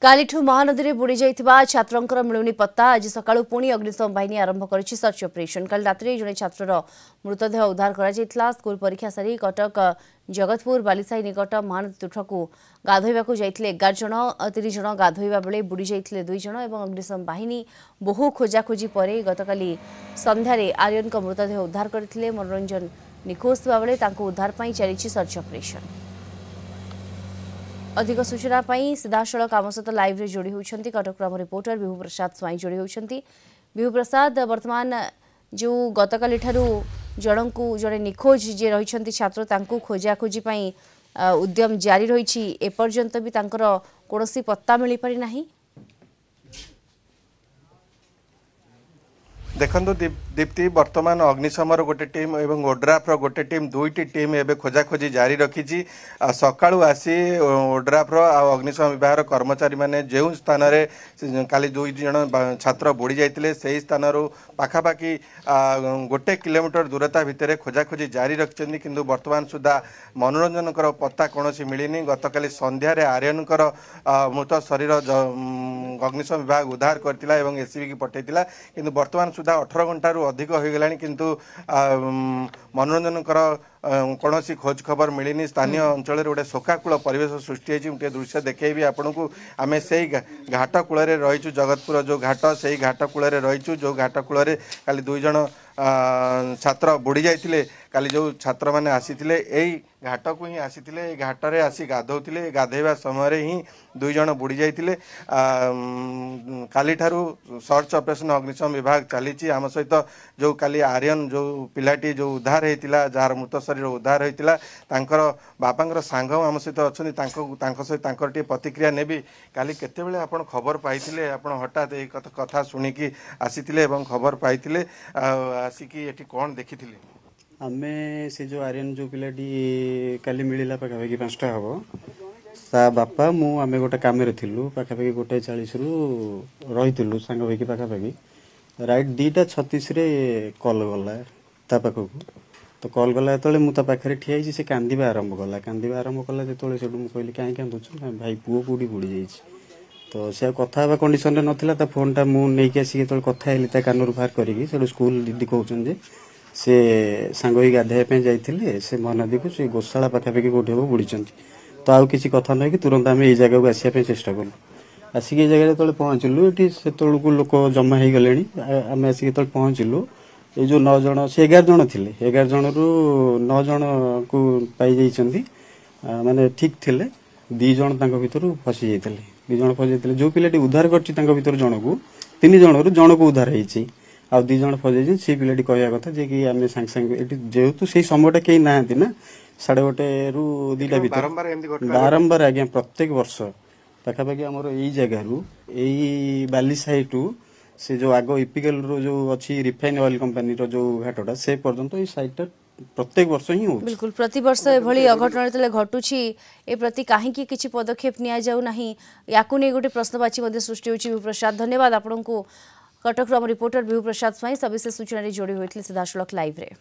कालीठू महानदी में बुड़ी जाइथिबा छात्रंकर मिलुनी पत्ता आज सकाळु पुणी अग्निशम बाहिनी आरंभ करिछि सर्च ऑपरेशन। कल रात्रि जने छात्रर मृतदेह उद्धार करा जाइतला। स्कूल परीक्षा सारी कटक जगतपुर बालिसाई निकट महानदी तुठकू गाधोइबाकू जाइथिले 11 जन 30 जन गाधोइबा बेले बुड़ी जाइथिले 2 जन एवं अग्निशम बाहिनी बहु खोजाखोजी परे गतकाली संध्यारे आर्यन को मृतदेह उद्धार करथिले। मनोरंजन निखोज थिबा बेले तांको उद्धार पई चलिछि सर्च ऑपरेशन। अधिक सूचना सीधासलख आम सहित लाइव रे जोड़ी होती कटक रिपोर्टर विभु प्रसाद स्वाई जोड़ी होती। विभु प्रसाद, वर्तमान जो गतकाली जन को जड़े निखोज जे रही छात्र तांको खोजाखोजी उद्यम जारी रही एपर्यंत भी कौन पत्ता मिल पारि नाही। देखो दीप्ति वर्तमान अग्निशमर गोटे टीम एवं ओड्राफ गोटे टीम दुईटी टीम एवं खोजाखोजी जारी रखी। सकाळु आसी ओड्राफ अग्निशम विभाग कर्मचारी माने जो स्थान रे काली 2 जन छात्र बुड़ी जाते से स्थान पाखापाखि 1 किलोमीटर दूरता भितर खोजाखोजी जारी रखिंट किंतु वर्तमान सुधा मनोरंजनकर पत्ता कौन मिलनी। गतकाली संध्यार आर्यनकर मृत शरीर अग्निशम विभाग उद्धार करथिला एवं एससीबी की पठेइथिला किंतु वर्तमान सुधा 18 घंटा अधिक हो गलानी किंतु मनोरंजनकर कौन खोज खबर मिलनी। स्थानीय अंचल गोटे शोकाकूल परिवेश सृष्टि होती दृश्य देखी आपन को आम से घाट कूल रहीचु जगतपुर जो घाट से घाट कूल रहीचु जो घाट कूल काली 2 जन छात्र बुड़ी जाते काली जो छात्र मैंने आसी यही घाट को ही आसी घाटे आसी गाधोले गाधेवा समय ही 2 जन बुड़ी जाते। काली ठारू सर्च ऑपरेशन अग्निशम विभाग चली आम सहित जो काली आर्यन जो पिलाटी जो उद्धार होता जार मृत शरीर उद्धार होता बापा सांग आम सहित अच्छा सहित प्रतिक्रिया नेबी काली केतेबेले आपण खबर पाइथिले आपण हठात ए कथा सुनिकी आसीथिले एवं खबर पाइथिले आसिकी एठी कोन देखिथिले। आमे से जो आर्यन जो पिलाटी काली मिलिला पाखापाखि 5टा हम ता बापा मु आमे गोटे काम थिलु पाखापाखि 1:40 रु रही सांग होइकी पाखापाखि राइट 2:36 रे कॉल गला ता पाखकू तो कॉल गला तो मुझे पाखे ठिया से कांदा आरंभ कला जो से कहली कहीं कांदुचु भाई पुओ कौटी बुड़ी जाइए तो से कथा कंडीशन नाला ता फोनटा मुझे आसिक कथा कानूर बाहर करी स्कूल दीदी कहते से सांग ही गाधे जाते से महानदी को से गोशाला पाखापाखि कौटी हम बुड़ी तो आउ किसी कथा ना कि तुरंत आम ये जगह को आसापी चेष्टा कलु। आसिक ये जगह जो पहुँचलु ये से लोक जमा हो गले आम आसिक पहुँचलु ये जो 9 जन से 11 जन थे 11 जन रु 9 जन को पाई माने ठीक थिले 2 जन भीतर फसी जाते 2 जन फसी जाते जो पिलाटी उद्धार कर जन को 3 जन रु जन को उद्धार होती आ 2 जन फसी जाए से पिलाटी कहवा कथा जे कि आम सांगे सांगे जेहेतु से समयटा कहीं ना 1:30 रु 2टा भीतर बारंबार आज्ञा प्रत्येक वर्ष पाखापाखि आमर यही जगह यही बाली साइटू से जो आग इपिकल रो जो अच्छी रिफाइन ऑयल कंपनी रो जो घाटटा से पर्यंत ये साइटटा प्रत्येक वर्ष ही हो बिल्कुल प्रति वर्ष एभली अघटन तले घटुची ए प्रति काहे की किछि पदक्षेप निया जाउ नाही याकु नै गोटे प्रश्नवाची मध्ये सृष्टि होची। विभु प्रसाद धन्यवाद आपनको कटक रिपोर्टर विभु प्रसाद स्वाई सविशेष सूचना रे जोड़ी होइतले सीधासलख लाइव रे।